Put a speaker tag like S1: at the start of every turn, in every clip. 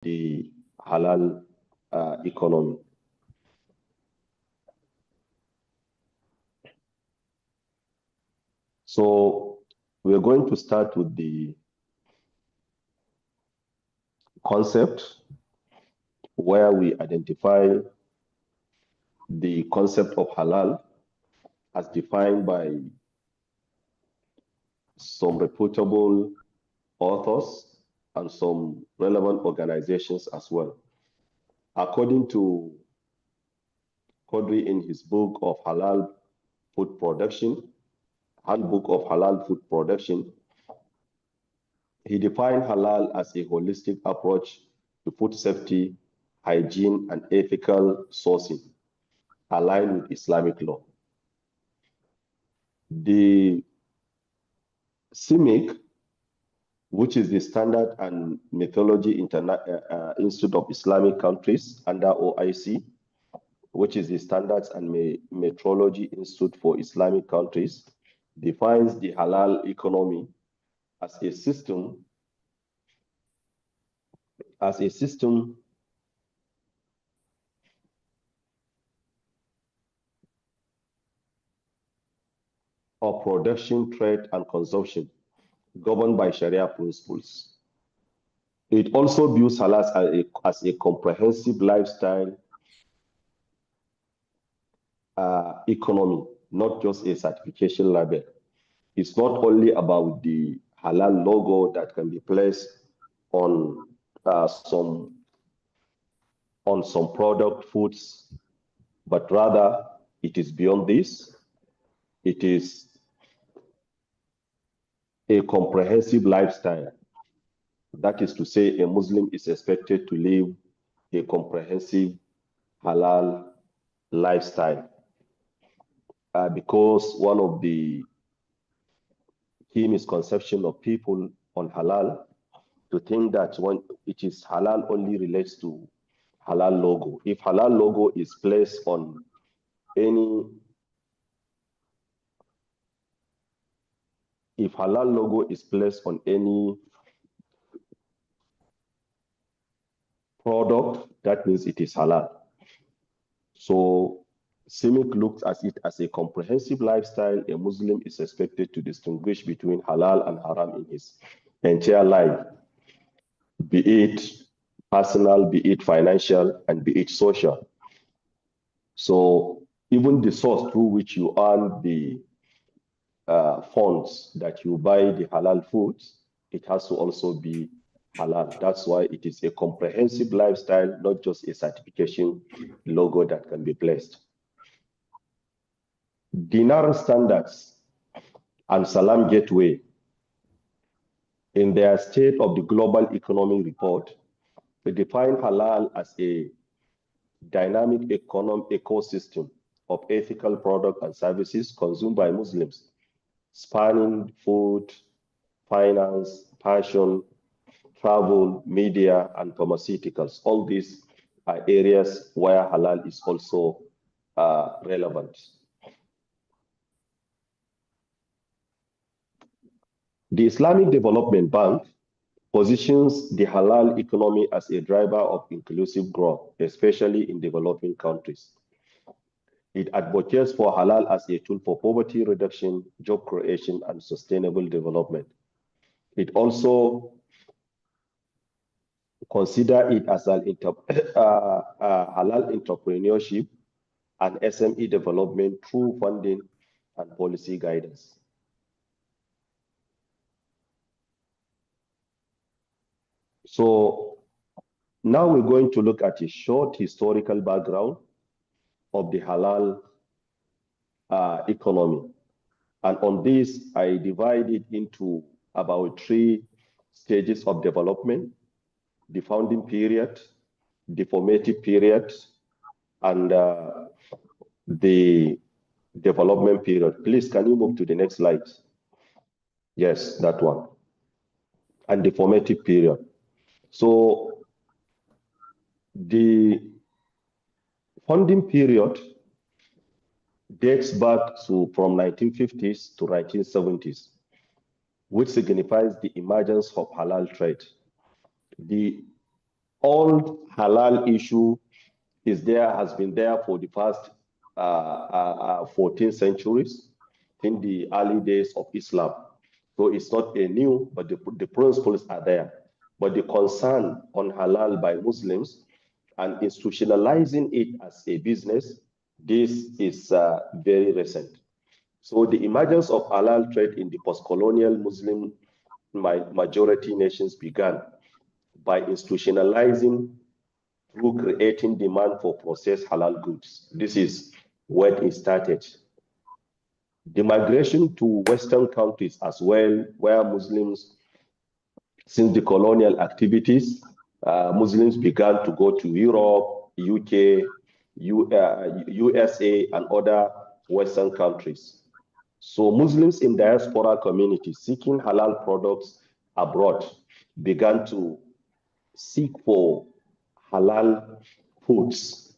S1: the halal economy. So we're going to start with the concept, where we identify the concept of halal as defined by some reputable authors and some relevant organizations as well. According to Qadri in his book of Halal Food Production, Handbook of Halal Food Production, he defined halal as a holistic approach to food safety, hygiene, and ethical sourcing, aligned with Islamic law. The SMIIC, which is the Standard and Methodology Institute of Islamic Countries under OIC, which is the Standards and Metrology Institute for Islamic Countries, defines the halal economy as a system of production, trade, and consumption governed by Sharia principles. It also views halal as a comprehensive lifestyle economy, not just a certification label. It's not only about the halal logo that can be placed on some product foods, but rather it is beyond this. It is a comprehensive lifestyle. That is to say, a Muslim is expected to live a comprehensive halal lifestyle. Because one of the key misconceptions of people on halal to think that when it is halal only relates to halal logo. If halal logo is placed on any product, that means it is halal. So SMIIC looks at it as a comprehensive lifestyle. A Muslim is expected to distinguish between halal and haram in his entire life, be it personal, be it financial, and be it social. So even the source through which you earn the funds that you buy the halal foods, it has to also be halal. That's why it is a comprehensive lifestyle, not just a certification logo that can be placed. Dinar Standards and Salam Gateway, in their State of the Global Economy report, they define halal as a dynamic ecosystem of ethical products and services consumed by Muslims, spanning food, finance, fashion, travel, media, and pharmaceuticals. All these are areas where halal is also relevant. The Islamic Development Bank positions the halal economy as a driver of inclusive growth, especially in developing countries. It advocates for halal as a tool for poverty reduction, job creation, and sustainable development. It also considers it as an halal entrepreneurship and SME development through funding and policy guidance. So now we're going to look at a short historical background of the halal economy. And on this, I divide it into about 3 stages of development: the founding period, the formative period, and the development period. Please, can you move to the next slide? Yes, that one. And the formative period. So the founding period dates back to from 1950s to 1970s, which signifies the emergence of halal trade. The old halal issue has been there for the past 14 centuries in the early days of Islam. So it's not a new, but the principles are there. But the concern on halal by Muslims and institutionalizing it as a business, this is very recent. So the emergence of halal trade in the post-colonial Muslim majority nations began by institutionalizing through creating demand for processed halal goods. This is where it started. The migration to Western countries as well, where Muslims, since the colonial activities, Muslims began to go to Europe, UK, USA, and other Western countries. So Muslims in diaspora communities seeking halal products abroad began to seek for halal foods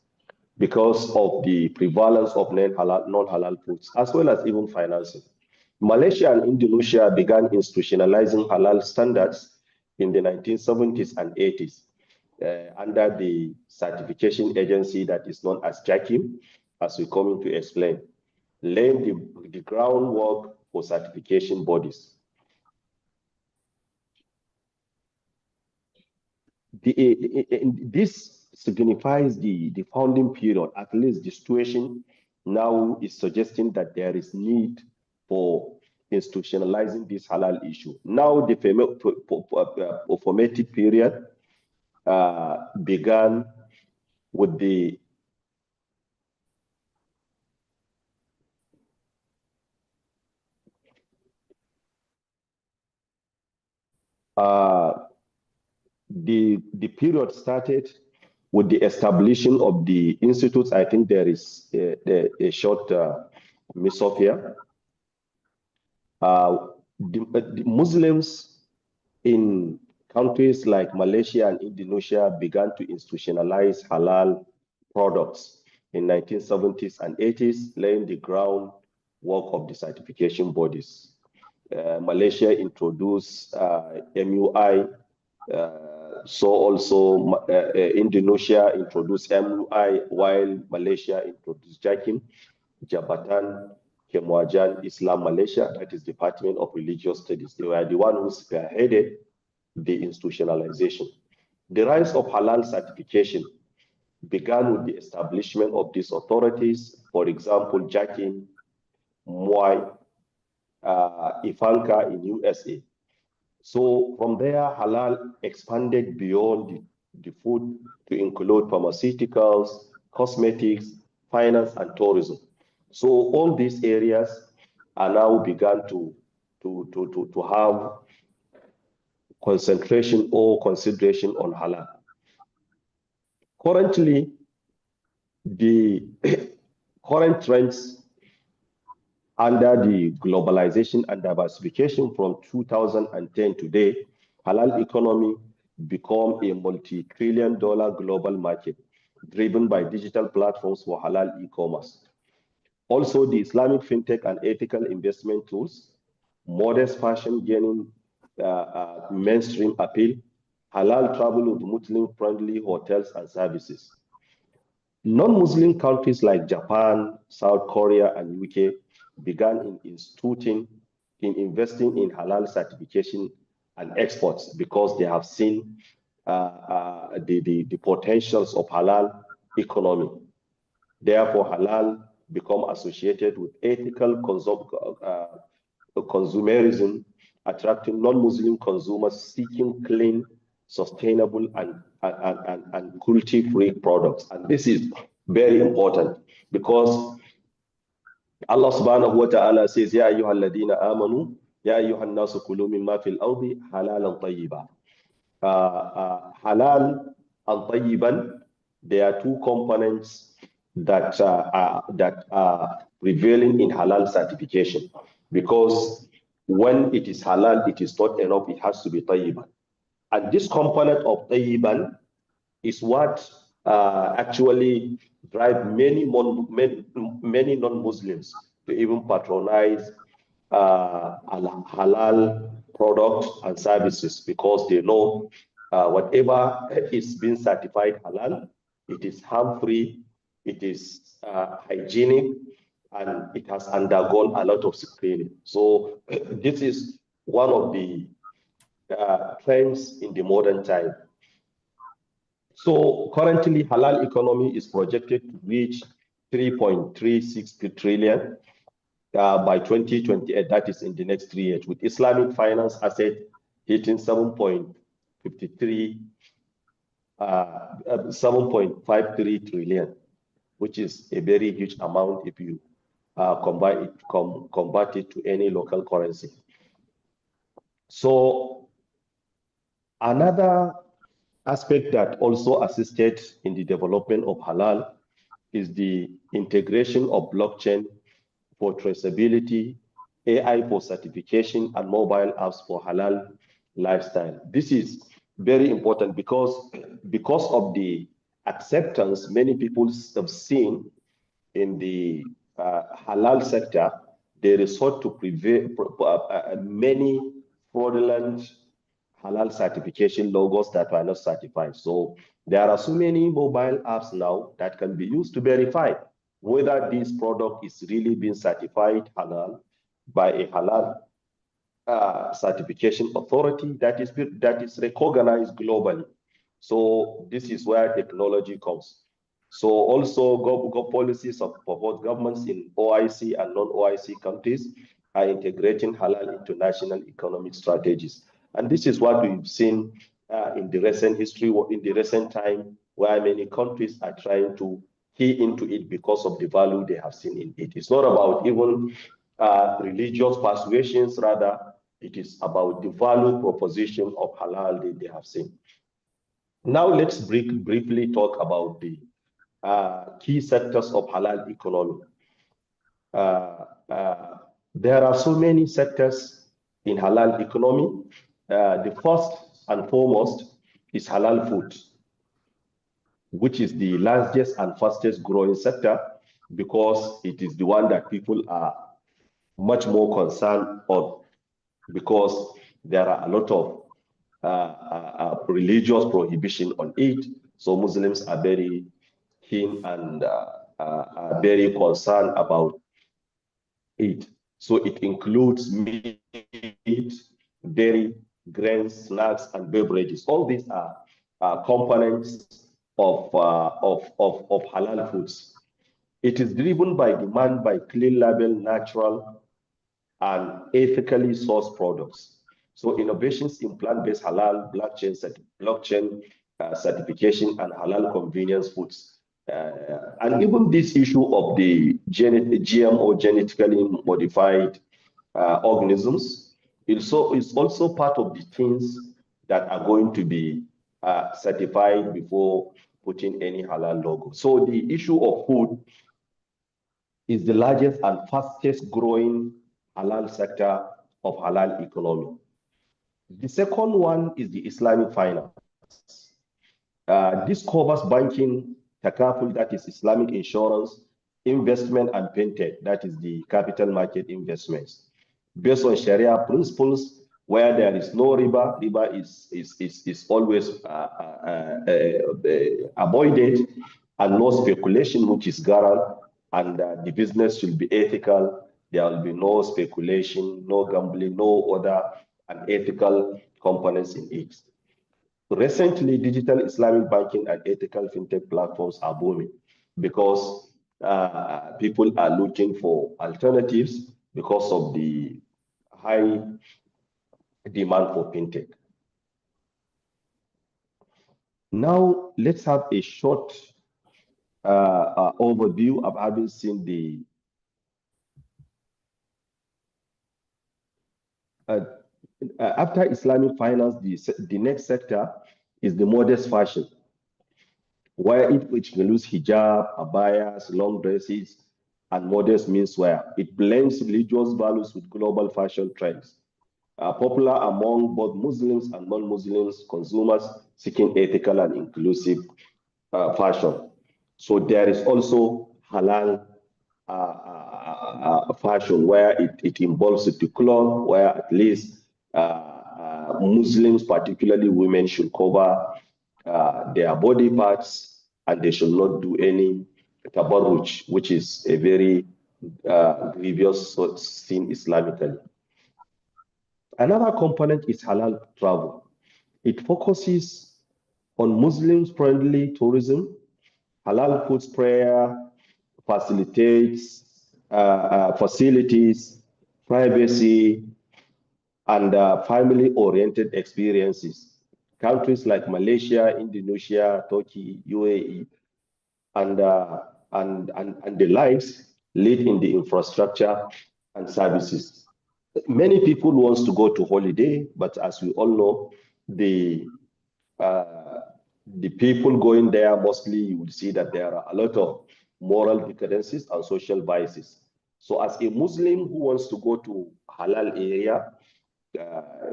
S1: because of the prevalence of non-halal foods, as well as even financing. Malaysia and Indonesia began institutionalizing halal standards in the 1970s and 80s under the certification agency that is known as JAKIM, as we're coming to explain, laying the groundwork for certification bodies. This signifies the founding period. At least the situation now is suggesting that there is need for institutionalizing this halal issue. Now the formative period began with the period started with the establishing of the institutes. I think there is a short miss-off here. The Muslims in countries like Malaysia and Indonesia began to institutionalize halal products in 1970s and 80s, laying the groundwork of the certification bodies. Malaysia introduced MUI, so also Indonesia introduced MUI, while Malaysia introduced JAKIM, Jabatan Kemuajan Islam Malaysia, that is Department of Religious Studies. They were the one who spearheaded the institutionalization. The rise of halal certification began with the establishment of these authorities. For example, JAKIM, MUI, IFANCA in USA. So from there, halal expanded beyond the food to include pharmaceuticals, cosmetics, finance, and tourism. So all these areas are now begun to have concentration or consideration on halal. Currently, the current trends under the globalization and diversification from 2010 today, halal economy become a multi-trillion-dollar global market driven by digital platforms for halal e-commerce. Also, the Islamic fintech and ethical investment tools, modest fashion gaining mainstream appeal, halal travel with Muslim-friendly hotels and services. Non-Muslim countries like Japan, South Korea, and UK began investing in halal certification and exports because they have seen the potentials of halal economy. Therefore, halal become associated with ethical consumerism, attracting non-Muslim consumers seeking clean, sustainable, and cruelty-free products. And this is very important because Allah subhanahu wa ta'ala says, Ya ayyuhal ladina amanu, Ya ayyuhal nasu kulu mimma fil ardi halalan tayyiba. Halal and tayyiban, there are two components that are prevailing in halal certification, because when it is halal, it is not enough, it has to be tayyiban. And this component of tayyiban is what actually drive many non-Muslims to even patronize halal products and services, because they know whatever is being certified halal, it is harm-free, it is hygienic, and it has undergone a lot of screening. So this is one of the trends in the modern time. So currently, halal economy is projected to reach 3.36 trillion by 2028. That is in the next 3 years, with Islamic finance asset hitting 7.53 trillion, which is a very huge amount if you convert it to any local currency. So another aspect that also assisted in the development of halal is the integration of blockchain for traceability, AI for certification, and mobile apps for halal lifestyle. This is very important because of the acceptance many people have seen in the halal sector. They resort to many fraudulent halal certification logos that are not certified. So there are so many mobile apps now that can be used to verify whether this product is really being certified halal by a halal certification authority that is recognized globally. So this is where technology comes. So also policies of both governments in OIC and non-OIC countries are integrating halal into national economic strategies. And this is what we've seen in the recent history, in the recent time, where many countries are trying to key into it because of the value they have seen in it. It's not about even religious persuasions, rather, it is about the value proposition of halal that they have seen. Now let's briefly talk about the key sectors of halal economy. There are so many sectors in halal economy. The first and foremost is halal food, which is the largest and fastest growing sector because it is the one that people are much more concerned on, because there are a lot of religious prohibition on it. So Muslims are very keen and are very concerned about it. So it includes meat, dairy, grains, snacks, and beverages. All these are components of halal foods. It is driven by demand by clean label, natural, and ethically sourced products. So innovations in plant-based halal, blockchain certification, and halal convenience foods. And even this issue of the GMO, genetically modified organisms, is also part of the things that are going to be certified before putting any halal logo. So the issue of food is the largest and fastest growing halal sector of halal economy. The second one is the Islamic finance. This covers banking, takaful, that is Islamic insurance, investment, and fintech, that is the capital market investments. Based on Sharia principles, where there is no riba, riba is always avoided, and no speculation, which is garal, and the business should be ethical. There will be no speculation, no gambling, no other unethical components in it. Recently, digital Islamic banking and ethical fintech platforms are booming because people are looking for alternatives because of the high demand for fintech. Now, let's have a short overview of having seen the after Islamic finance, the next sector is the modest fashion, which includes hijab, abayas, long dresses, and modest menswear. It blends religious values with global fashion trends. Popular among both Muslims and non-Muslims consumers seeking ethical and inclusive fashion. So there is also halal fashion, where it involves the cloth, where at least Muslims, particularly women, should cover their body parts, and they should not do any tabarruj, which is a very grievous sin Islamically. Another component is halal travel. It focuses on Muslim-friendly tourism. Halal puts prayer, facilitates facilities, privacy, and family-oriented experiences. Countries like Malaysia, Indonesia, Turkey, UAE, and the likes lead in the infrastructure and services. Many people want to go to holiday, but as we all know, the people going there, mostly you will see that there are a lot of moral decadences and social biases. So as a Muslim who wants to go to halal area,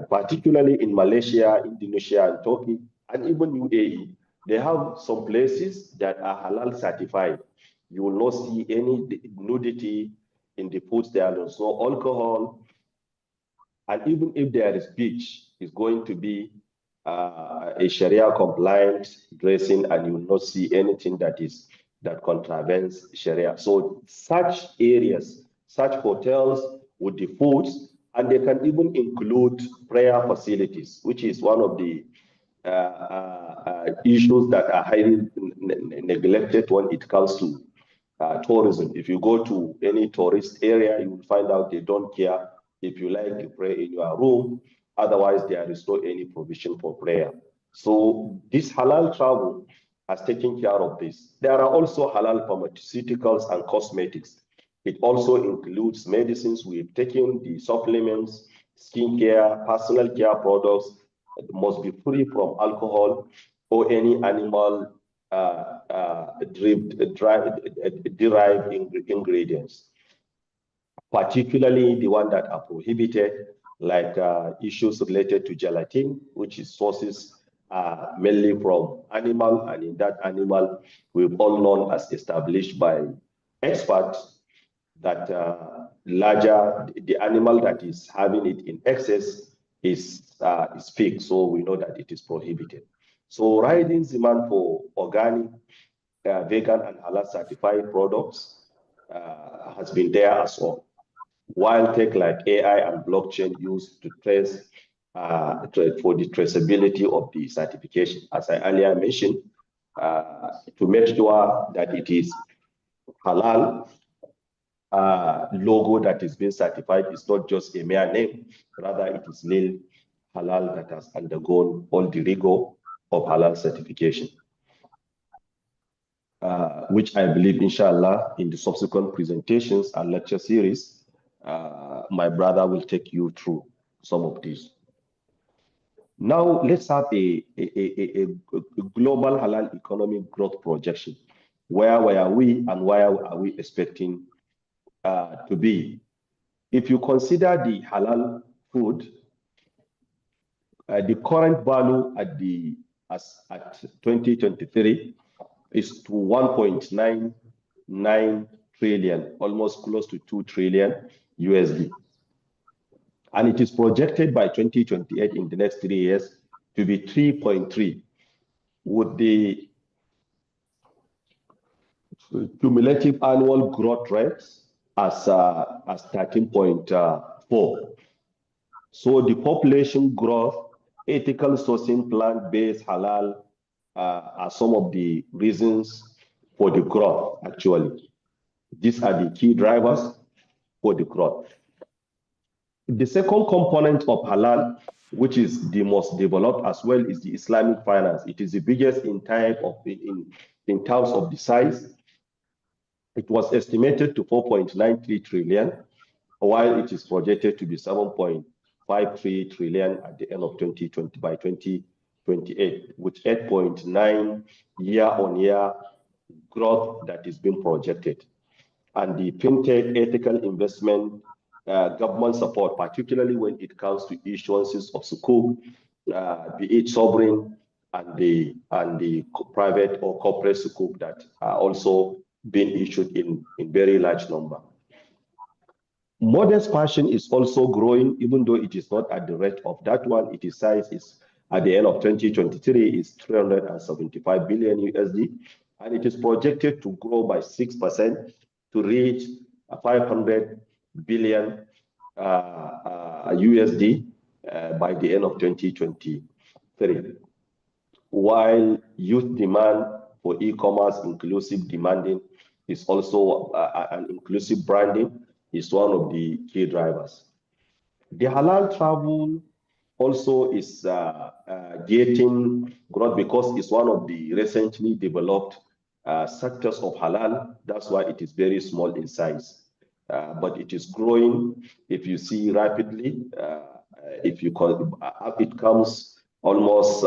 S1: particularly in Malaysia, Indonesia, and Turkey, and even UAE, they have some places that are halal certified. You will not see any nudity in the foods. There is no alcohol. And even if there is beach, it's going to be a Sharia compliant dressing, and you will not see anything that contravenes Sharia. So such areas, such hotels with the foods, and they can even include prayer facilities, which is one of the issues that are highly neglected when it comes to tourism. If you go to any tourist area, you will find out they don't care if you like to pray in your room. Otherwise, there is no any provision for prayer. So this halal travel has taken care of this. There are also halal pharmaceuticals and cosmetics. It also includes medicines. We've taken the supplements, skincare, personal care products. It must be free from alcohol or any animal derived ingredients, particularly the one that are prohibited, like issues related to gelatin, which is sources mainly from animal, and in that animal, we've all known as established by experts that the animal that is having it in excess is pig, so we know that it is prohibited. So rising demand for organic, vegan, and halal certified products has been there as well. While tech like AI and blockchain used to trace for the traceability of the certification, as I earlier mentioned, to make sure that it is halal logo that is being certified is not just a mere name, rather it is nil halal that has undergone all the rigor of halal certification, which I believe, inshallah, in the subsequent presentations and lecture series, my brother will take you through some of these. Now, let's have a global halal economic growth projection. Where were we and where are we expecting to be? If you consider the halal food, the current value at 2023 is to 1.99 trillion, almost close to 2 trillion USD. And it is projected by 2028, in the next 3 years, to be 3.3, with the cumulative annual growth rate as 13.4. So the population growth, ethical sourcing, plant-based, halal are some of the reasons for the growth, actually. These are the key drivers for the growth. The second component of halal, which is the most developed as well, is the Islamic finance. It is the biggest in terms of the size. It was estimated to 4.93 trillion, while it is projected to be 7.53 trillion at the end of 2020 by 2028, with 8.9 year-on-year growth that is being projected. And the fintech, ethical investment, government support, particularly when it comes to issuances of sukuk, be it sovereign and the private or corporate sukuk that are also being issued in very large number. Modest fashion is also growing, even though it is not at the rate of that one. Its size is at the end of 2023 is 375 billion USD, and it is projected to grow by 6% to reach 500 billion USD by the end of 2023. While youth demand for e-commerce inclusive demanding is also an inclusive branding is one of the key drivers. The halal travel also is getting growth because it's one of the recently developed sectors of halal. That's why it is very small in size, but it is growing. If you see rapidly, if you call it comes almost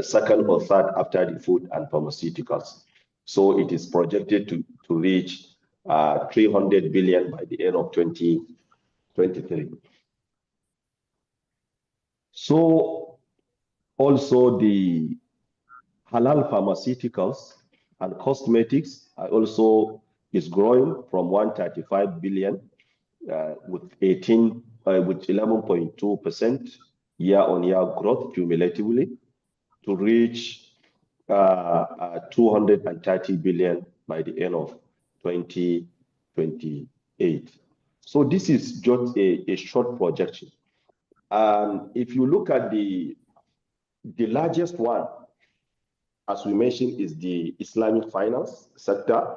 S1: second or third after the food and pharmaceuticals. So it is projected to reach 300 billion by the end of 2023. So also the halal pharmaceuticals and cosmetics also is growing from 135 billion with 11.2% year-on-year growth cumulatively to reach 230 billion by the end of 2028. So this is just a short projection. If you look at the largest one, as we mentioned, is the Islamic finance sector.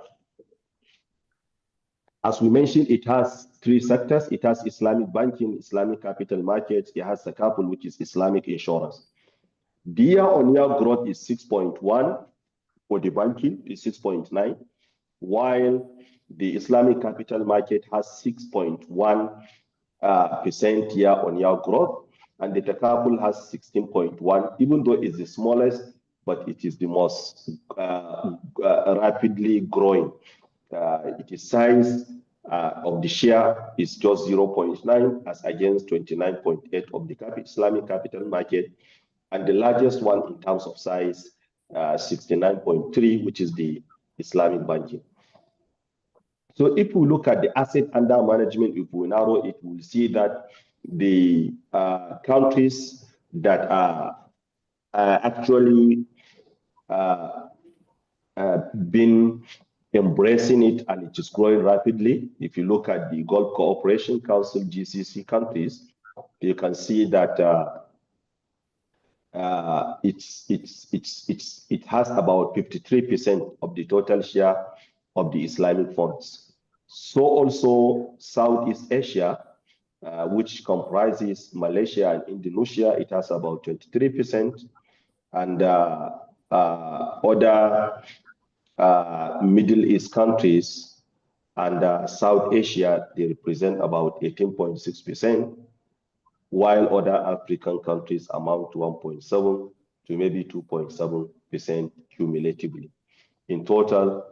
S1: As we mentioned, it has three sectors. It has Islamic banking, Islamic capital markets. It has Takaful, which is Islamic insurance. The year-on-year growth is 6.1 for the banking, is 6.9, while the Islamic capital market has 6.1% year-on-year growth, and the Takaful has 16.1, even though it's the smallest, but it is the most rapidly growing. It is size of the share is just 0.9 as against 29.8 of the Islamic capital market, and the largest one in terms of size, 69.3, which is the Islamic banking. So if we look at the asset under management, if we narrow it, we'll see that the countries that are actually been embracing it, and it is growing rapidly. If you look at the Gulf Cooperation Council, GCC countries, you can see that it has about 53% of the total share of the Islamic funds. So also Southeast Asia, which comprises Malaysia and Indonesia, it has about 23%, and other Middle East countries and South Asia, they represent about 18.6%, while other African countries amount to 1.7 to maybe 2.7% cumulatively. In total,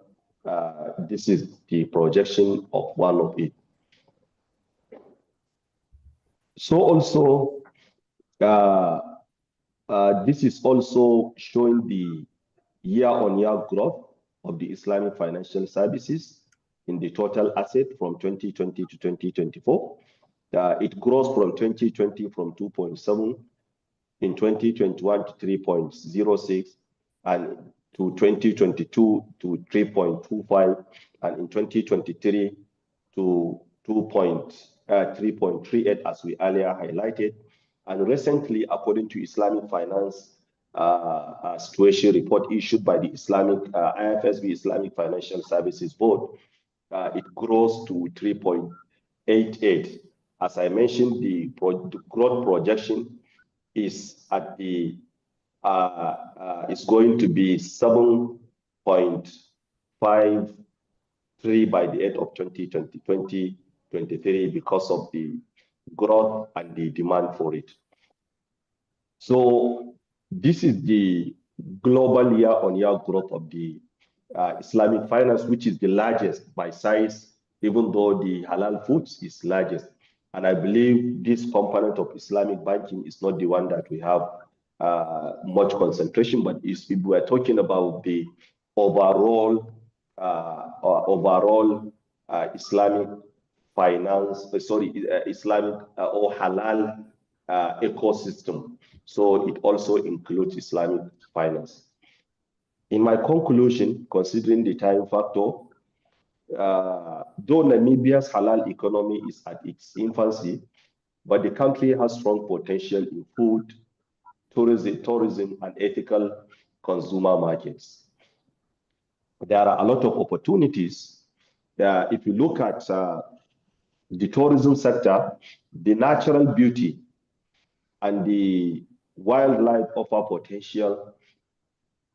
S1: this is the projection of one of it. So also, this is also showing the year-on-year growth of the Islamic financial services in the total asset from 2020 to 2024. It grows from 2020 from 2.7, in 2021 to 3.06, and to 2022 to 3.25, and in 2023 to 3.38, as we earlier highlighted. And recently, according to Islamic Finance Situation Report issued by the IFSB Islamic Financial Services Board, it grows to 3.88. As I mentioned, the growth projection is at the is going to be 7.53 by the end of 2023 because of the growth and the demand for it. So this is the global year-on-year growth of the Islamic finance, which is the largest by size, even though the halal foods is largest. And I believe this component of Islamic banking is not the one that we have much concentration, but if we are talking about the overall Islamic finance, Islamic or halal ecosystem. So it also includes Islamic finance. In my conclusion, considering the time factor, though Namibia's halal economy is at its infancy, but the country has strong potential in food, tourism, and ethical consumer markets. There are a lot of opportunities. If you look at the tourism sector, the natural beauty and the wildlife offer potential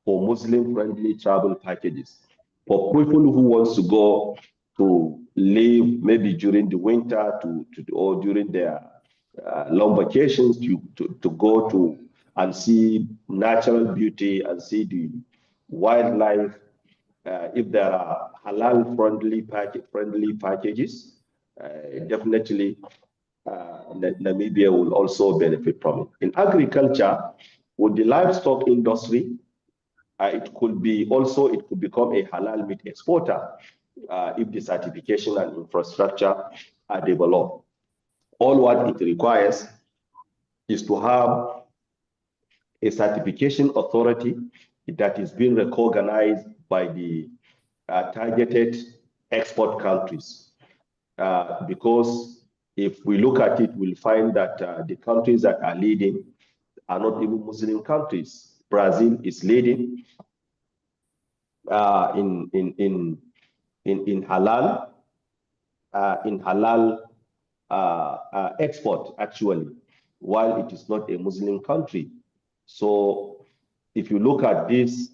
S1: for Muslim-friendly travel packages. For people who want to go to live maybe during the winter or during their long vacations to go to and see natural beauty and see the wildlife. If there are halal-friendly packages, definitely Namibia will also benefit from it. In agriculture, with the livestock industry, it could become a halal meat exporter if the certification and infrastructure are developed. All what it requires is to have a certification authority that is being recognized by the targeted export countries. Because if we look at it, we'll find that the countries that are leading are not even Muslim countries. Brazil is leading in halal export, actually, while it is not a Muslim country. So if you look at this,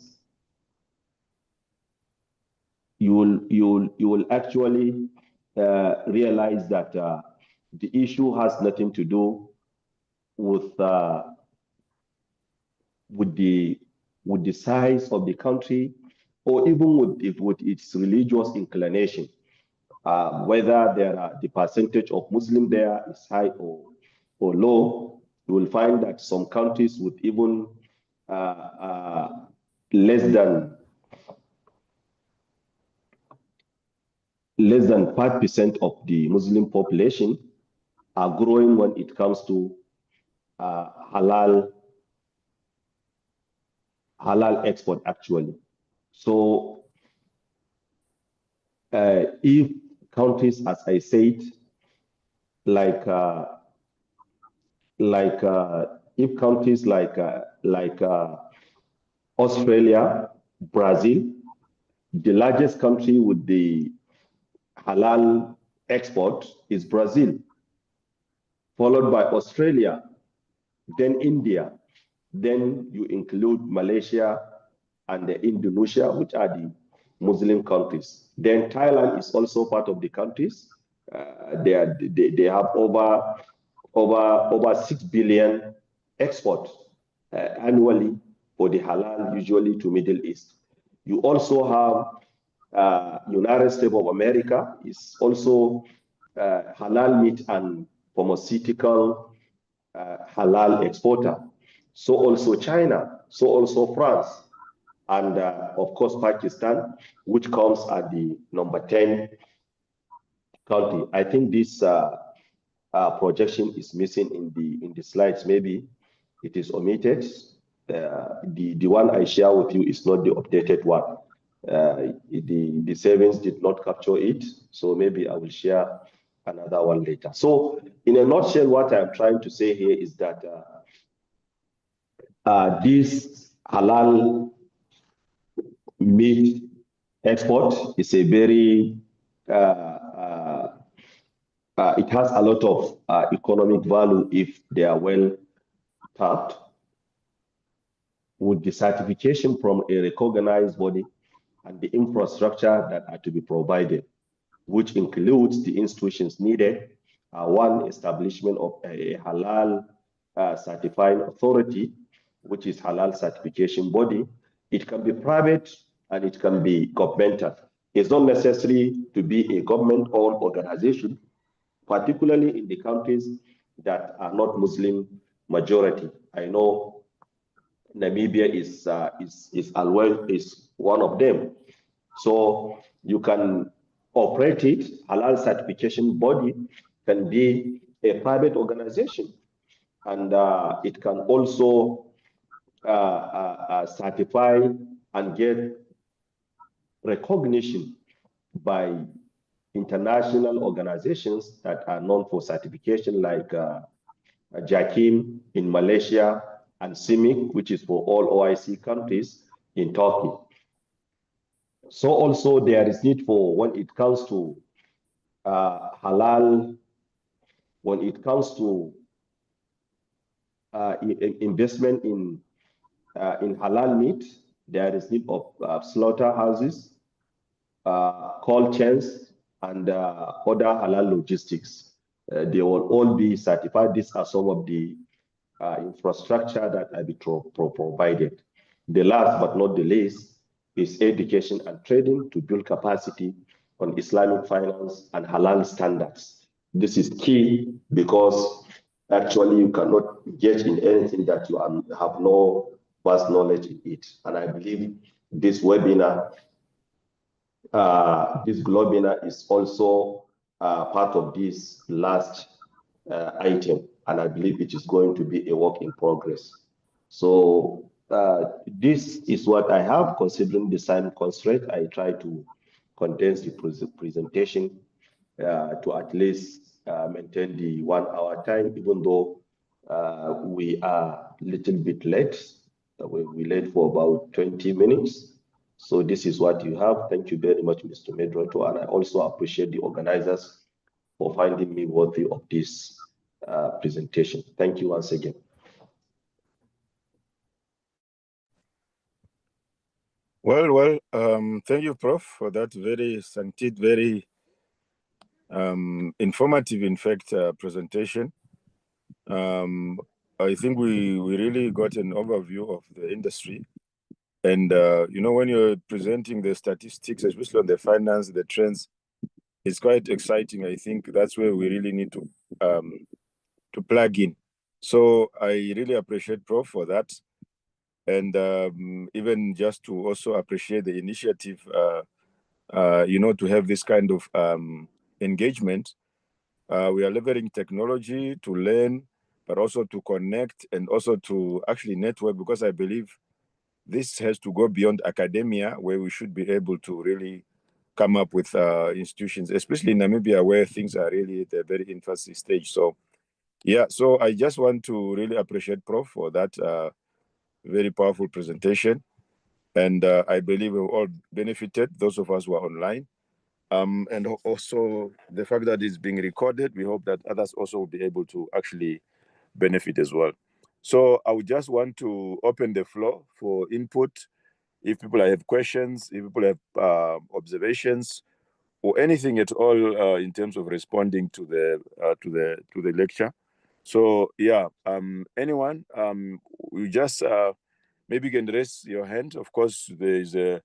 S1: you will actually realize that the issue has nothing to do with the size of the country, or even with its religious inclination. Whether the percentage of Muslim there is high or low, you will find that some countries with even less than 5% of the Muslim population are growing when it comes to halal export, actually. So if countries, as I said, if countries like Australia, Brazil, the largest country with the halal export is Brazil, followed by Australia, then India, then you include Malaysia and Indonesia, which are the Muslim countries. Then Thailand is also part of the countries. They have over 6 billion export annually for the halal, usually to Middle East. You also have United States of America is also halal meat and pharmaceutical halal exporter. So also China, so also France, and of course Pakistan, which comes at the number 10 country. I think this projection is missing in the slides. Maybe it is omitted. The one I share with you is not the updated one. The savings did not capture it, so maybe I will share another one later. So in a nutshell, what I'm trying to say here is that this halal meat export is a very it has a lot of economic value if they are well tapped. With the certification from a recognized body and the infrastructure that are to be provided, which includes the institutions needed. One, establishment of a halal certifying authority, which is halal certification body. It can be private and it can be governmental. It's not necessary to be a government-owned organization, particularly in the countries that are not Muslim majority. I know Namibia is one of them. So you can operate it. Halal certification body can be a private organization, and it can also certify and get recognition by international organizations that are known for certification, like JAKIM in Malaysia and SMIIC, which is for all OIC countries in Turkey. So also there is need for, when it comes to halal, when it comes to investment in halal meat, there is need of slaughterhouses, cold chains, and other halal logistics. They will all be certified. These are some of the infrastructure that will be provided. The last but not the least is education and training to build capacity on Islamic finance and halal standards. This is key because actually you cannot engage in anything that you have no vast knowledge in it. And I believe this webinar, this Globinar is also part of this last item, and I believe it is going to be a work in progress. So this is what I have. Considering the time constraint, I try to condense the presentation to at least maintain the 1 hour time, even though we are a little bit late. We late for about 20 minutes. So this is what you have. Thank you very much, Mr. Medroto, and I also appreciate the organizers for finding me worthy of this presentation. Thank you once again.
S2: Well, thank you, Prof, for that very scientific, very informative, in fact, presentation. I think we really got an overview of the industry. And, you know, when you're presenting the statistics, especially on the finance, the trends, it's quite exciting. I think that's where we really need to plug in. So I really appreciate Prof for that. And even just to also appreciate the initiative, you know, to have this kind of engagement. We are leveraging technology to learn, but also to connect and also to actually network, because I believe this has to go beyond academia, where we should be able to really come up with institutions, especially in Namibia, where things are really at a very infancy stage. So, yeah, so I just want to really appreciate Prof for that very powerful presentation. And I believe we all benefited, those of us who are online. And also the fact that it's being recorded, we hope that others also will be able to actually benefit as well. So I would just want to open the floor for input. If people have questions, if people have observations, or anything at all in terms of responding to the lecture. So yeah, anyone, you just maybe you can raise your hand. Of course, there is a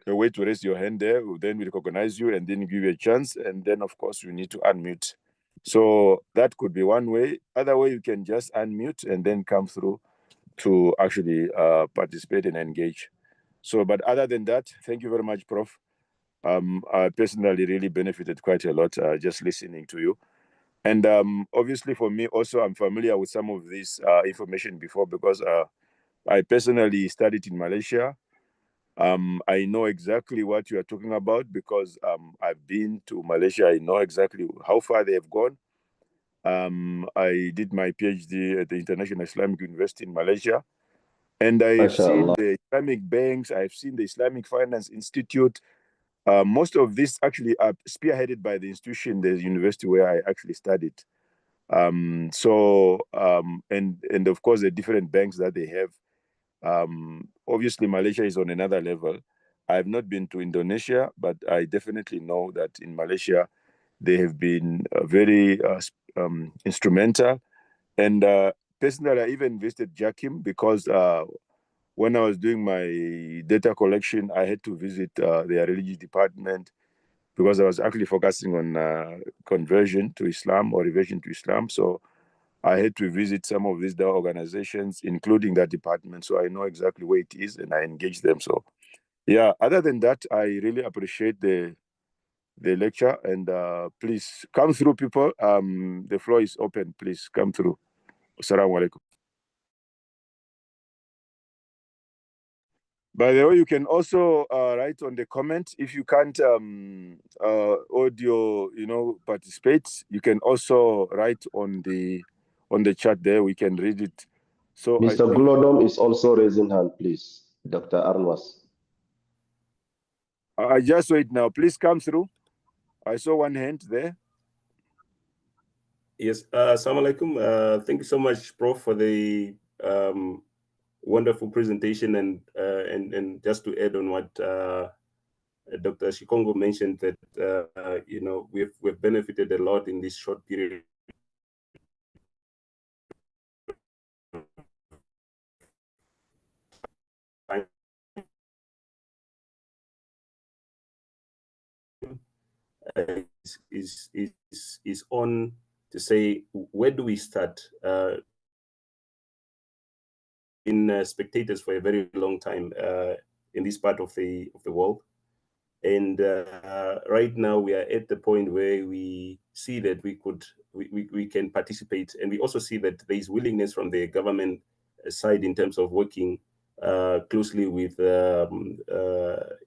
S2: way to raise your hand there. Then we recognize you and then give you a chance. And then, of course, you need to unmute. So that could be one way. Other way, you can just unmute and then come through to actually participate and engage. So, but other than that, thank you very much, Prof. I personally really benefited quite a lot just listening to you. And obviously for me also, I'm familiar with some of this information before, because I personally studied in Malaysia. I know exactly what you are talking about, because I've been to Malaysia. I know exactly how far they have gone. I did my PhD at the International Islamic University in Malaysia. And I've seen the Islamic banks, I've seen the Islamic Finance Institute. Most of this actually are spearheaded by the institution, the university where I actually studied. And of course, the different banks that they have. Obviously, Malaysia is on another level. I have not been to Indonesia, but I definitely know that in Malaysia, they have been very instrumental. And personally, I even visited JAKIM, because when I was doing my data collection, I had to visit their religious department, because I was actually focusing on conversion to Islam or reversion to Islam. So I had to visit some of these organizations, including that department. So I know exactly where it is and I engage them. So yeah, other than that, I really appreciate the the lecture. And please come through, people. The floor is open. Please come through. Assalamu alaikum. By the way, you can also write on the comment. If you can't audio, participate, you can also write on the chat there. We can read it. So
S1: Mr. Glodom is also raising hand, please. Dr. Arnwas.
S2: I just wait now. Please come through. I saw one hand there.
S3: Yes. Assalamu alaikum. Thank you so much, Prof, for the wonderful presentation, and just to add on what Dr. Shikongo mentioned, that we've benefited a lot in this short period is on to say, where do we start? Been spectators for a very long time in this part of the world, and right now we are at the point where we see that we can participate, and we also see that there is willingness from the government side in terms of working closely with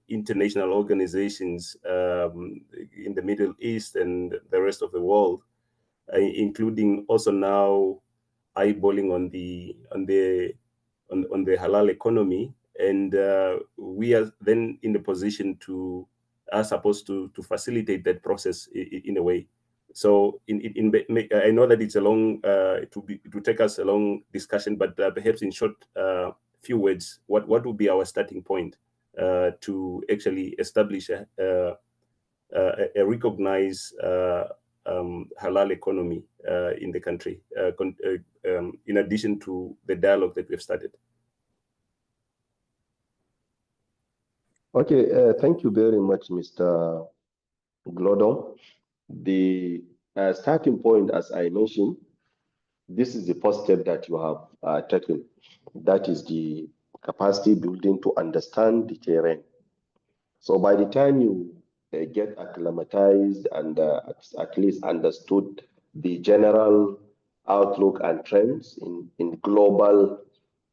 S3: international organizations in the Middle East and the rest of the world, including also now eyeballing on the halal economy, and we are then in the position are supposed to facilitate that process in a way. So I know that it's a long to take us a long discussion, but perhaps in short few words, what would be our starting point to actually establish a recognized halal economy in the country, in addition to the dialogue that we've started?
S1: Okay, thank you very much, Mr. Glodon. The starting point, as I mentioned, this is the first step that you have taken. That is the capacity building to understand the terrain. So by the time you get acclimatized and at least understood the general outlook and trends in global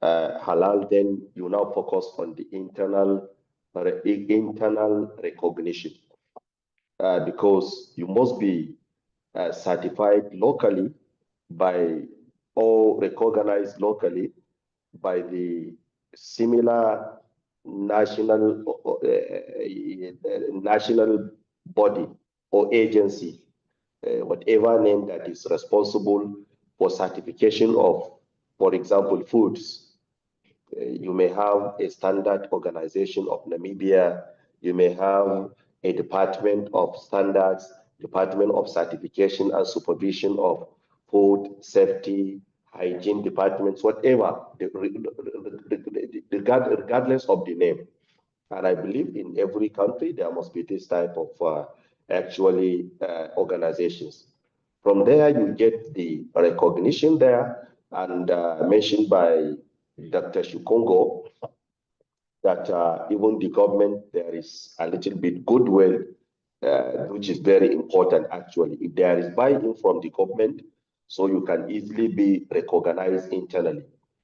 S1: halal, then you now focus on the internal recognition, because you must be certified locally by, or recognized locally by the similar national body or agency, whatever name that is responsible for certification of, for example, foods. You may have a standard organization of Namibia. You may have a department of standards, department of certification and supervision of food safety, hygiene departments, whatever, regardless of the name. And I believe in every country there must be this type of organizations. From there, you get the recognition there, and mentioned by Dr. Shikongo that even the government, there is a little bit goodwill, which is very important actually. If there is buy-in from the government, so you can easily be recognized internally.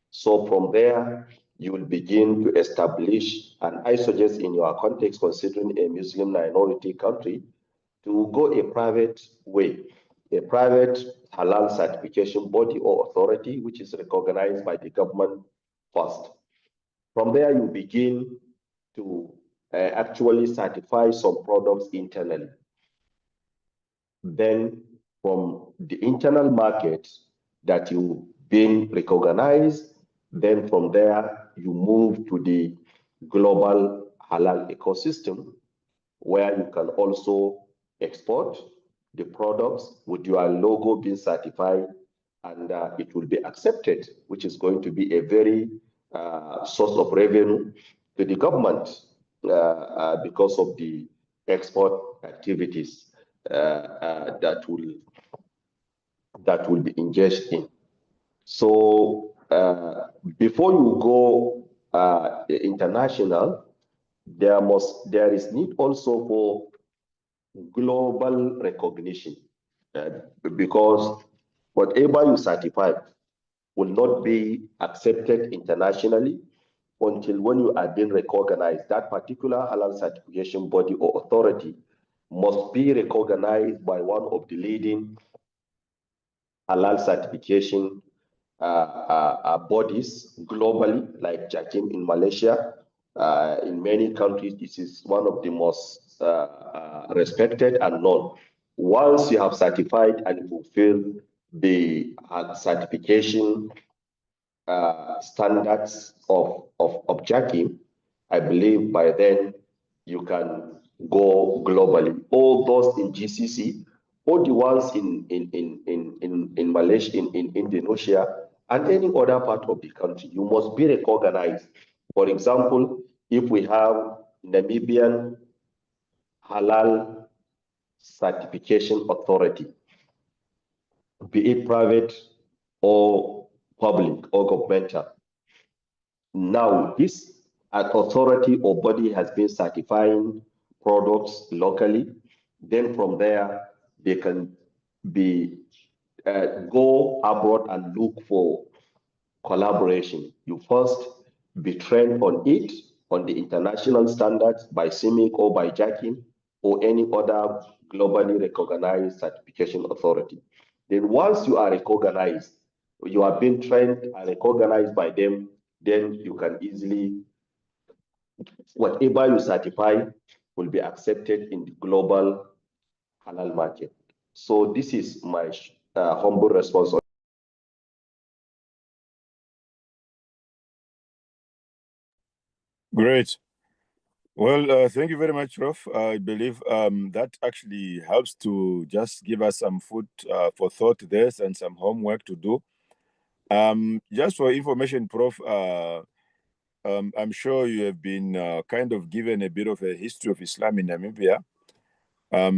S1: So from there, you will begin to establish, and I suggest in your context, considering a Muslim minority country, to go a private way, a private halal certification body or authority, which is recognized by the government first. From there, you begin to actually certify some products internally. Then from the internal market that you've been recognized, then from there, you move to the global halal ecosystem, where you can also export the products with your logo being certified, and it will be accepted, which is going to be a very source of revenue to the government because of the export activities that will be engaged in. So before you go international, there is need also for global recognition, because whatever you certify will not be accepted internationally until when you are being recognized. That particular halal certification body or authority must be recognized by one of the leading halal certification bodies globally, like JAKIM in Malaysia. In many countries, this is one of the most respected and known. Once you have certified and fulfill the certification standards of JAKIM, I believe by then you can go globally. All those in GCC, all the ones in Malaysia, in Indonesia, and any other part of the country, you must be recognized. For example, if we have Namibian Halal Certification Authority, be it private or public or governmental. Now, this authority or body has been certifying products locally. Then from there, they can be go abroad and look for collaboration. You first be trained on it, on the international standards by SMIIC or by JAKIM or any other globally recognized certification authority. Then once you are recognized, you have been trained and recognized by them, then you can easily, whatever you certify will be accepted in the global halal market. So this is my humble response.
S2: Great. Well, thank you very much, Prof. I believe that actually helps to just give us some food for thought there and some homework to do. Just for information, Prof, I'm sure you have been kind of given a bit of a history of Islam in Namibia.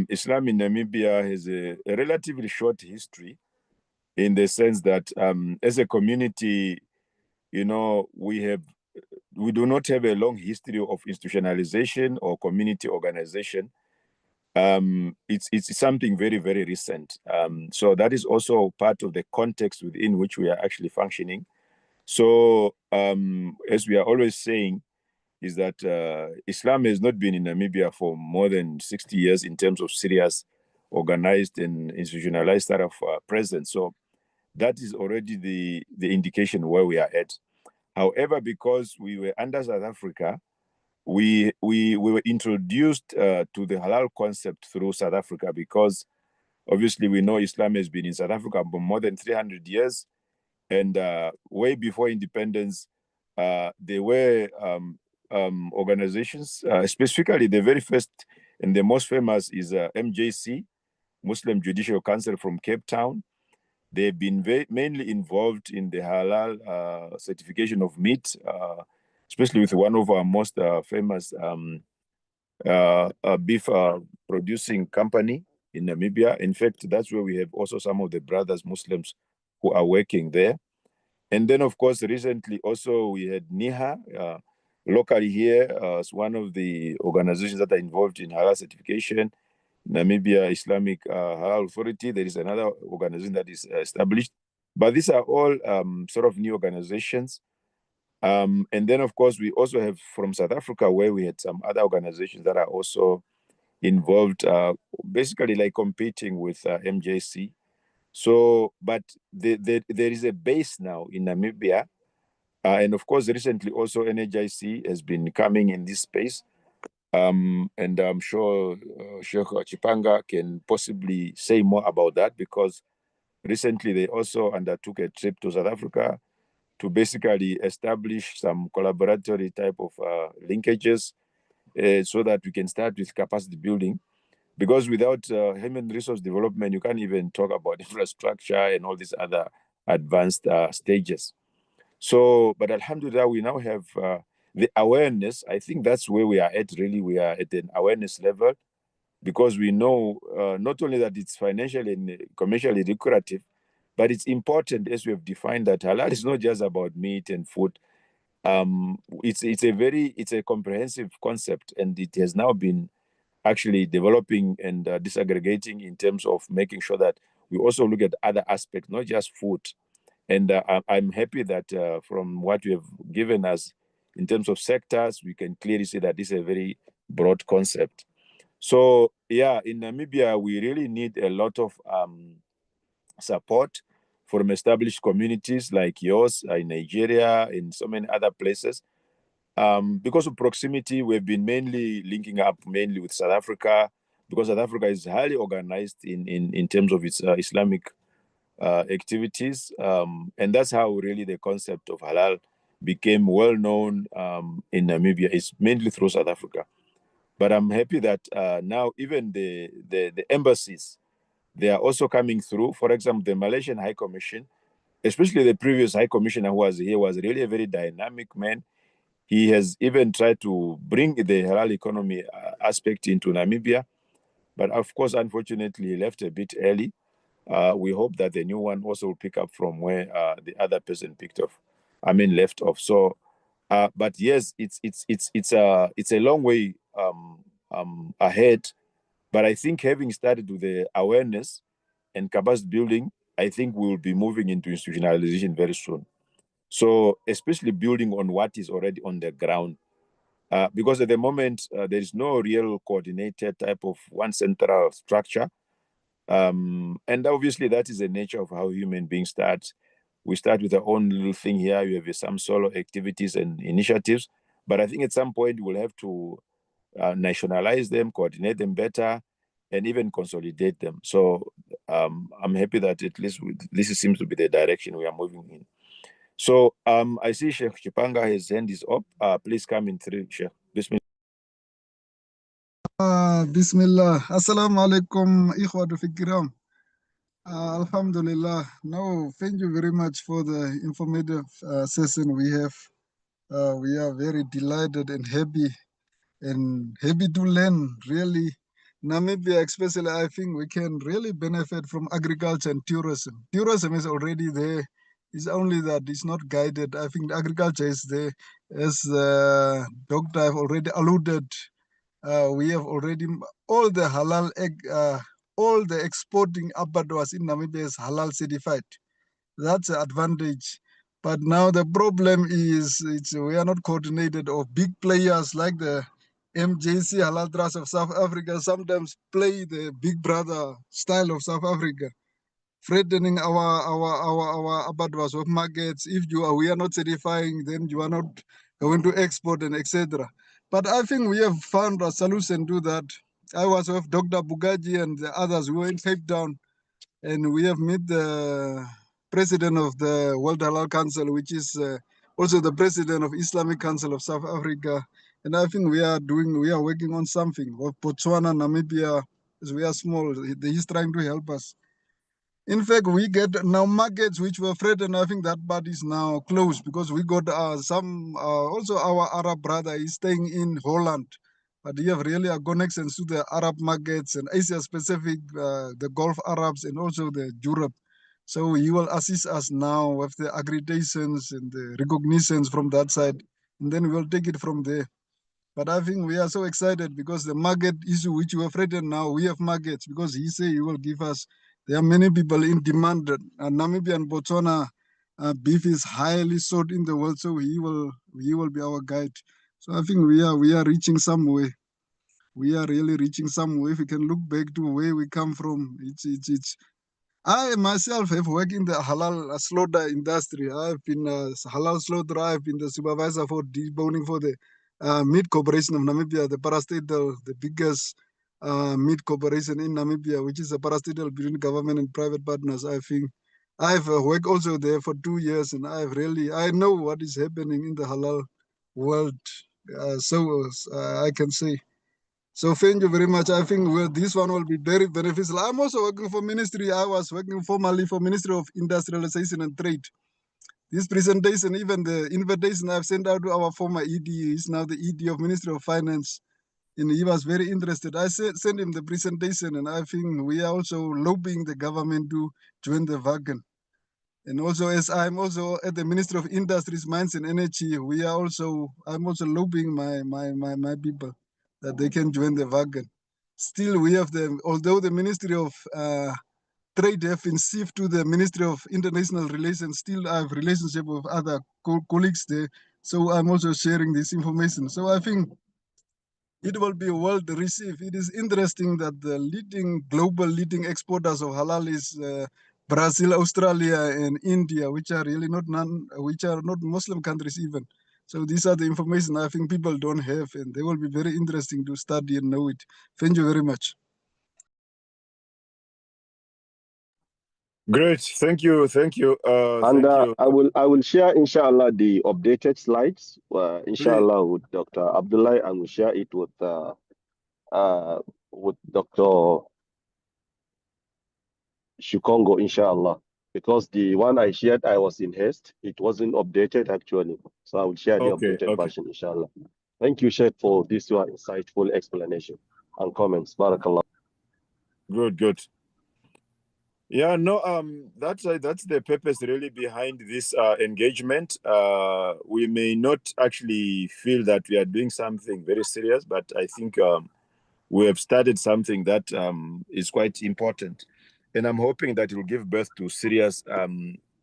S2: Islam in Namibia has a relatively short history in the sense that as a community, you know, we do not have a long history of institutionalization or community organization. It's something very, very recent. So that is also part of the context within which we are actually functioning. So as we are always saying, is that Islam has not been in Namibia for more than 60 years in terms of serious, organized and institutionalized sort of presence. So that is already the indication where we are at. However, because we were under South Africa, we were introduced to the halal concept through South Africa, because obviously we know Islam has been in South Africa for more than 300 years. And way before independence, there were organizations, specifically the very first and the most famous is MJC, Muslim Judicial Council from Cape Town. They've been mainly involved in the halal certification of meat, especially with one of our most famous beef producing company in Namibia. In fact, that's where we have also some of the brothers Muslims who are working there. And then, of course, recently also we had NIHA locally here as one of the organizations that are involved in halal certification. Namibia Islamic Halal Authority. There is another organization that is established. But these are all sort of new organizations. And then, of course, we also have from South Africa, where we had some other organizations that are also involved, basically like competing with MJC. So, but there is a base now in Namibia. And of course, recently also NHIC has been coming in this space. And I'm sure Sheikh Chipanga can possibly say more about that, because recently they also undertook a trip to South Africa to basically establish some collaboratory type of linkages so that we can start with capacity building. Because without human resource development, you can't even talk about infrastructure and all these other advanced stages. So, but Alhamdulillah, we now have the awareness. I think that's where we are at, really. We are at an awareness level, because we know not only that it's financially and commercially lucrative, but it's important, as we have defined, that halal is not just about meat and food. It's a comprehensive concept, and it has now been actually developing and disaggregating in terms of making sure that we also look at other aspects, not just food. And I'm happy that from what you have given us in terms of sectors, we can clearly see that this is a very broad concept. So yeah, in Namibia, we really need a lot of support from established communities like yours in Nigeria, in so many other places. Because of proximity, we've been mainly linking up mainly with South Africa, because South Africa is highly organized in terms of its Islamic activities. And that's how really the concept of halal became well known in Namibia. It's mainly through South Africa. But I'm happy that now even the embassies, they are also coming through. For example, the Malaysian High Commission, especially the previous High Commissioner who was here, was really a very dynamic man. He has even tried to bring the halal economy aspect into Namibia. But of course, unfortunately, he left a bit early. We hope that the new one also will pick up from where the other person left off. So, but yes, it's a long way ahead. But I think having started with the awareness and capacity building, I think we will be moving into institutionalization very soon. So, especially building on what is already on the ground. Because at the moment, there is no real coordinated type of one central structure. And obviously, that is the nature of how human beings start. We start with our own little thing here. You have some solo activities and initiatives. But I think at some point, we'll have to nationalize them, coordinate them better, and even consolidate them. So I'm happy that at least this seems to be the direction we are moving in. So I see Sheikh Chipanga, his hand is up. Please come in through, Sheikh. Bismillah.
S4: Bismillah. Assalamu alaikum, ikhwatu fikiram. Alhamdulillah. No, thank you very much for the informative session we have. We are very delighted and happy to learn, really. Namibia, especially, I think we can really benefit from agriculture and tourism. Tourism is already there. It's only that it's not guided. I think the agriculture is there. As the doctor have already alluded, we have already all the halal egg, all the exporting abattoirs in Namibia is halal certified. That's the advantage. But now the problem is we are not coordinated, or big players like the MJC Halal Trust of South Africa sometimes play the big brother style of South Africa, threatening our abattoirs of markets. If we are not certifying, then you are not going to export and etc. But I think we have found a solution to that. I was with Dr. Bugaji and the others. We were in Cape Town, and we have met the president of the World Halal Council, which is also the president of Islamic Council of South Africa. And I think we are working on something. With Botswana, Namibia, as we are small, he's trying to help us. In fact, we get now markets which were threatened. I think that part is now closed because we got also our Arab brother is staying in Holland, but he have really a connections to the Arab markets and Asia Pacific, the Gulf Arabs and also the Europe. So he will assist us now with the accreditations and the recognitions from that side, and then we'll take it from there. But I think we are so excited because the market issue which we are threatened now, we have markets because he say he will give us. There are many people in demand. Namibia and Botswana beef is highly sought in the world, so he will be our guide. So I think we are reaching somewhere. We are really reaching somewhere. If we can look back to where we come from, it's. I myself have worked in the halal slaughter industry. I've been a halal slaughterer. I've been the supervisor for deboning for the meat corporation of Namibia, the parastatal, the biggest meat corporation in Namibia, which is a parastatal between government and private partners. I think I've worked also there for 2 years, and I know what is happening in the halal world. I can say. So thank you very much. I think this one will be very beneficial. I'm also working for ministry. I was working formerly for Ministry of Industrialization and Trade. This presentation, even the invitation I've sent out to our former ED, is now the ED of Ministry of Finance, and he was very interested. I sent him the presentation, and I think we are also lobbying the government to join the wagon. And also, as I'm also at the Ministry of Industries, Mines and Energy, I'm also lobbying my people that they can join the wagon. still we have although the Ministry of Trade have been shifted to the Ministry of International Relations, still I have relationship with other colleagues there. So I'm also sharing this information. So I think it will be well received. It is interesting that the global leading exporters of halal is Brazil, Australia, and India, which are really not Muslim countries even. So these are the information I think people don't have, and they will be very interesting to study and know it. Thank you very much.
S2: Great, thank you.
S1: And
S2: Thank you.
S1: I will share, inshallah, the updated slides, inshallah, with Dr. Abdullah, and we'll share it with Dr. Shukongo, inshallah. Because the one I shared, I was in haste. It wasn't updated, actually. So I will share the updated version, inshallah. Thank you, Sheikh, for this your insightful explanation and comments. Barakallah.
S2: Good. Yeah, no, that's the purpose really behind this engagement. We may not actually feel that we are doing something very serious, but I think we have started something that is quite important. And I'm hoping that it will give birth to serious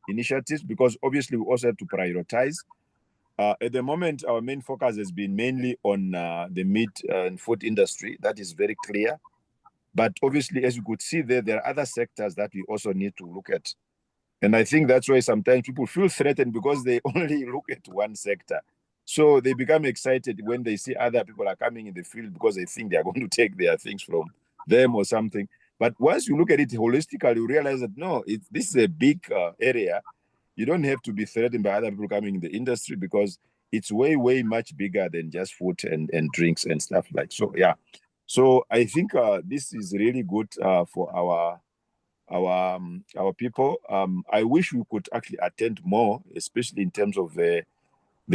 S2: initiatives, because obviously we also have to prioritize. At the moment, our main focus has been mainly on the meat and food industry. That is very clear. But obviously, as you could see there are other sectors that we also need to look at. And I think that's why sometimes people feel threatened because they only look at one sector. So they become excited when they see other people are coming in the field because they think they are going to take their things from them or something. But once you look at it holistically, you realize that, no, this is a big area. You don't have to be threatened by other people coming in the industry, because it's way, way much bigger than just food and drinks and stuff like so. Yeah. So I think this is really good for our people. I wish we could actually attend more, especially in terms of the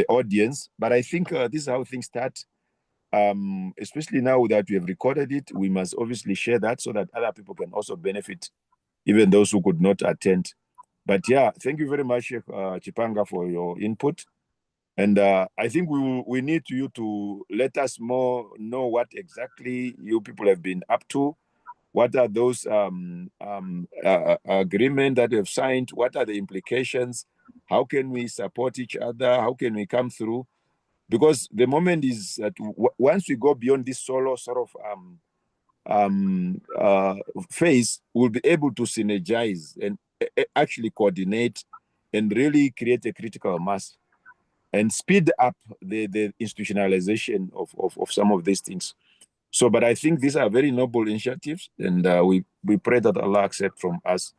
S2: audience. But I think this is how things start. Especially now that we have recorded it, we must obviously share that so that other people can also benefit, even those who could not attend. But yeah, thank you very much, Chipanga, for your input. And I think we need you to let us more know what exactly you people have been up to. What are those agreements that you have signed? What are the implications? How can we support each other? How can we come through? Because the moment is that once we go beyond this solo sort of phase, we'll be able to synergize and actually coordinate and really create a critical mass and speed up the institutionalization of some of these things. So, but I think these are very noble initiatives, and we pray that Allah accept from us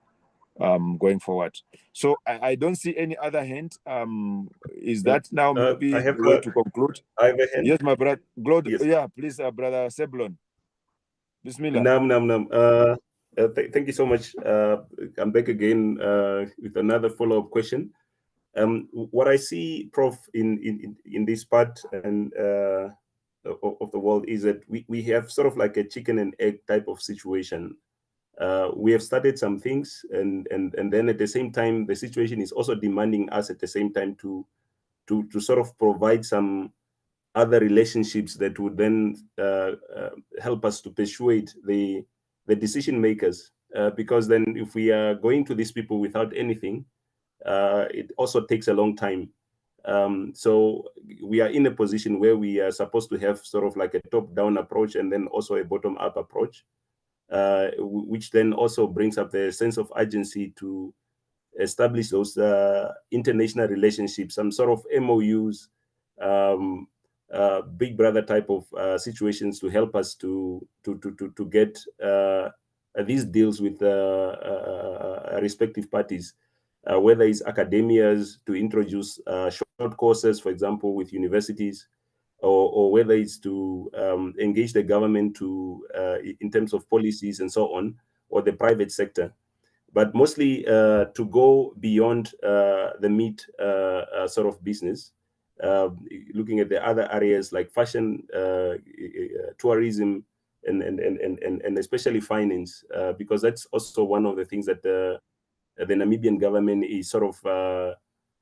S2: going forward. So I don't see any other hand. Is that now maybe the way to conclude?
S3: I have a hand.
S2: Yes, my brother.
S3: Yes.
S2: Yeah, please, brother Seblon. Bismillah.
S3: Nam. Thank you so much. I'm back again with another follow-up question. What I see, Prof, in this part and of the world is that we have sort of like a chicken and egg type of situation. We have started some things, and then at the same time, the situation is also demanding us at the same time to sort of provide some other relationships that would then help us to persuade the decision makers. Because then if we are going to these people without anything, it also takes a long time. So we are in a position where we are supposed to have sort of like a top-down approach and then also a bottom-up approach, which then also brings up the sense of urgency to establish those international relationships, some sort of MOUs, big brother type of situations to help us to get these deals with respective parties. Whether it's academias to introduce short courses, for example, with universities, or whether it's to engage the government to in terms of policies and so on, or the private sector. But mostly to go beyond the meat sort of business, looking at the other areas like fashion, tourism, and especially finance, because that's also one of the things that the Namibian government is sort of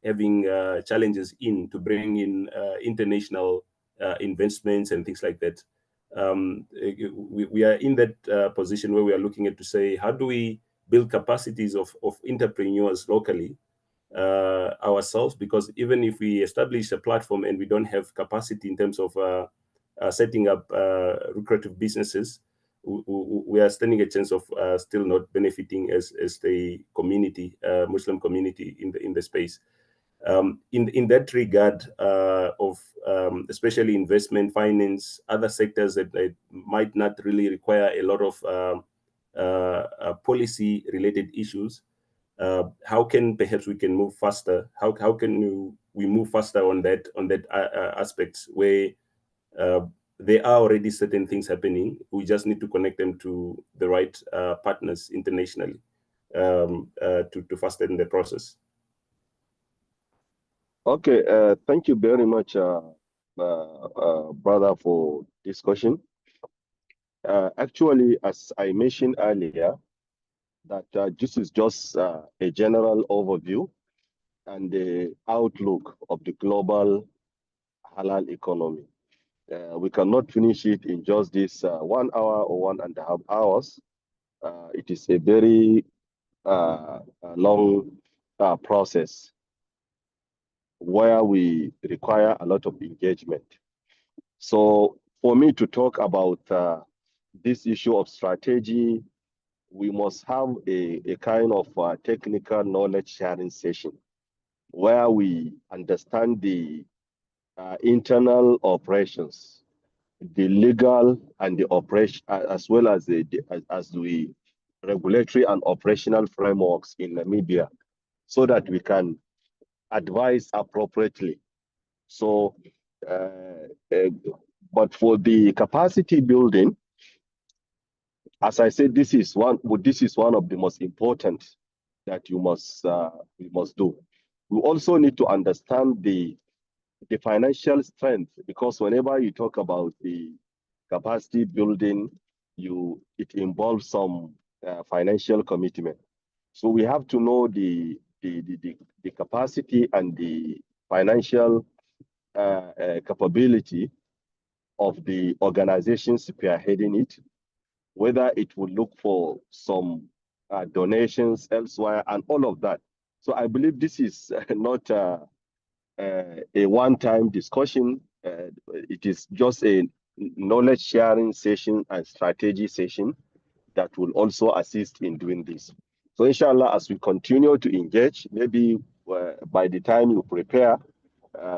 S3: having challenges in to bring in international investments and things like that. we are in that position where we are looking at to say, how do we build capacities of entrepreneurs locally ourselves? Because even if we establish a platform and we don't have capacity in terms of setting up lucrative businesses, we are standing a chance of still not benefiting as the community, Muslim community in the space. In that regard of especially investment, finance, other sectors that might not really require a lot of policy-related issues, how can perhaps we can move faster? How can we move faster on that aspects where there are already certain things happening? We just need to connect them to the right partners internationally to fasten the process.
S1: Okay, thank you very much, brother, for this question. Actually, as I mentioned earlier, that this is just a general overview and the outlook of the global halal economy. We cannot finish it in just this 1 hour or 1.5 hours. It is a very long process where we require a lot of engagement. So for me to talk about this issue of strategy, we must have a kind of technical knowledge sharing session where we understand the internal operations, the legal and the operation, as well as the regulatory and operational frameworks in Namibia, so that we can advise appropriately. So, but for the capacity building, as I said, this is one of the most important that we must do. We also need to understand the financial strength, because whenever you talk about the capacity building, it involves some financial commitment. So we have to know the capacity and the financial capability of the organizations spearheading it, whether it would look for some donations elsewhere and all of that. So I believe this is not a one-time discussion. It is just a knowledge sharing session and strategy session that will also assist in doing this. So inshallah, as we continue to engage, maybe by the time you prepare,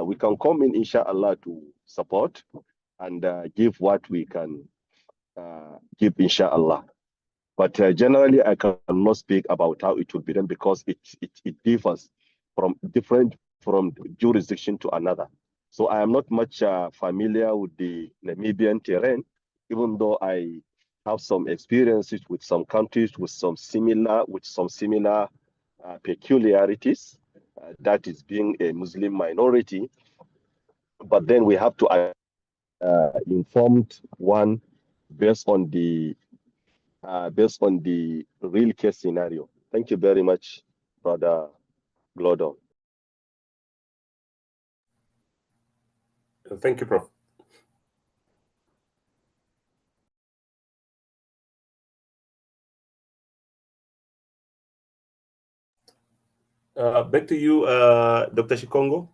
S1: we can come in, inshallah, to support and give what we can give, inshallah. But generally, I cannot speak about how it will be done, because it differs from jurisdiction to another. So I am not much familiar with the Namibian terrain, even though I have some experiences with some countries with some similar peculiarities, that is being a Muslim minority. But then we have to informed one based on the real case scenario. Thank you very much, Brother Glodo.
S3: Thank you, Prof. Back to you, Dr. Shikongo.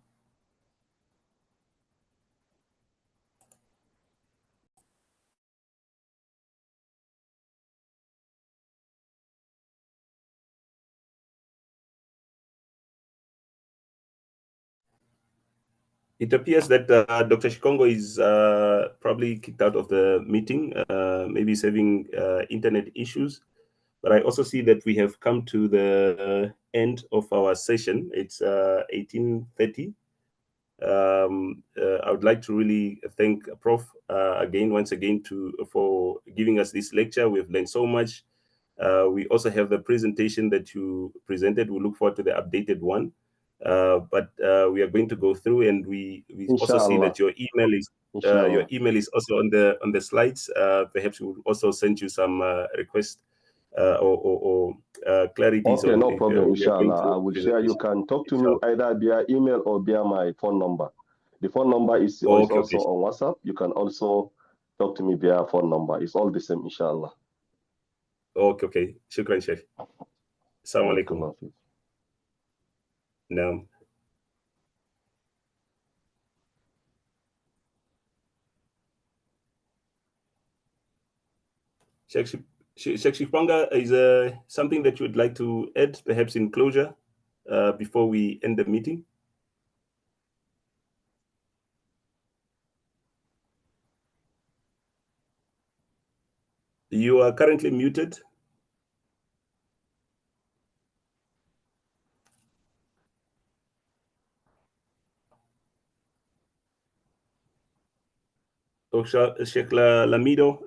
S3: It appears that Dr. Shikongo is probably kicked out of the meeting. Maybe he's having internet issues. But I also see that we have come to the end of our session. It's 18:30. I would like to really thank Prof once again for giving us this lecture. We've learned so much. We also have the presentation that you presented. We look forward to the updated one. But we are going to go through, and we also see that your email is also on the slides. Perhaps we will also send you some requests or clarities.
S1: Okay, no problem, inshallah. I will share. You can talk to me either via email or via my phone number. The phone number is also on WhatsApp. You can also talk to me via phone number. It's all the same, inshallah.
S3: Okay. Shukran, Sheikh. Assalamu alaikum. Naam. Sheikh Shipanga, is something that you would like to add, perhaps in closure, before we end the meeting? You are currently muted. Sheikh Lamido,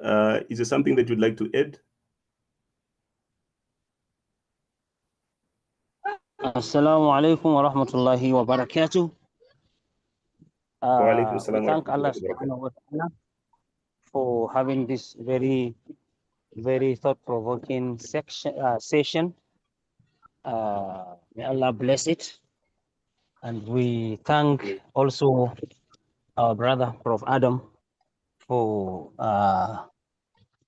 S3: is there something that you'd like to add?
S5: Assalamu alaikum wa rahmatullahi wa barakatuh. We thank Allah subhanahu wa ta'ala for having this very, very thought-provoking session. May Allah bless it. And we thank also our brother, Prof. Adam, for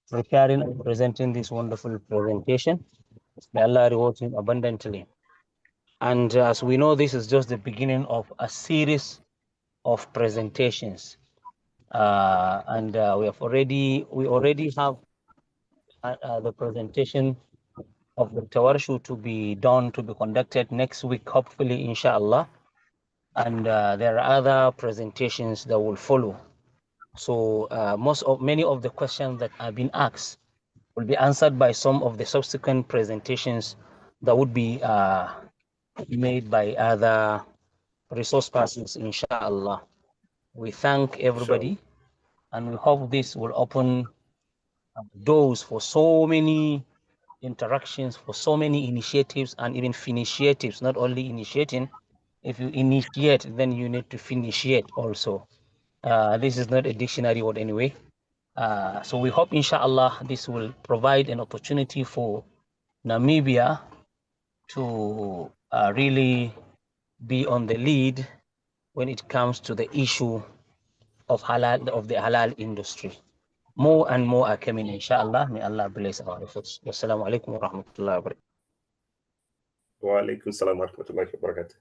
S5: preparing and presenting this wonderful presentation. May Allah reward him abundantly. And as we know, this is just the beginning of a series of presentations. We already have the presentation of the Tawarshu to be conducted next week, hopefully, inshallah. And there are other presentations that will follow. So many of the questions that have been asked will be answered by some of the subsequent presentations that would be made by other resource persons, inshallah. We thank everybody, and we hope this will open doors for so many interactions, for so many initiatives, and even finitiatives, not only initiating. If you initiate, then you need to finitiate also. This is not a dictionary word anyway. So we hope, inshallah, this will provide an opportunity for Namibia to really be on the lead when it comes to the issue of the halal industry. More and more are coming, inshallah. May Allah bless our efforts. Wassalamu alaikum wa rahmatullahi wa barakatuh.
S3: Wa alaikum salam wa rahmatullahi wa barakatuh.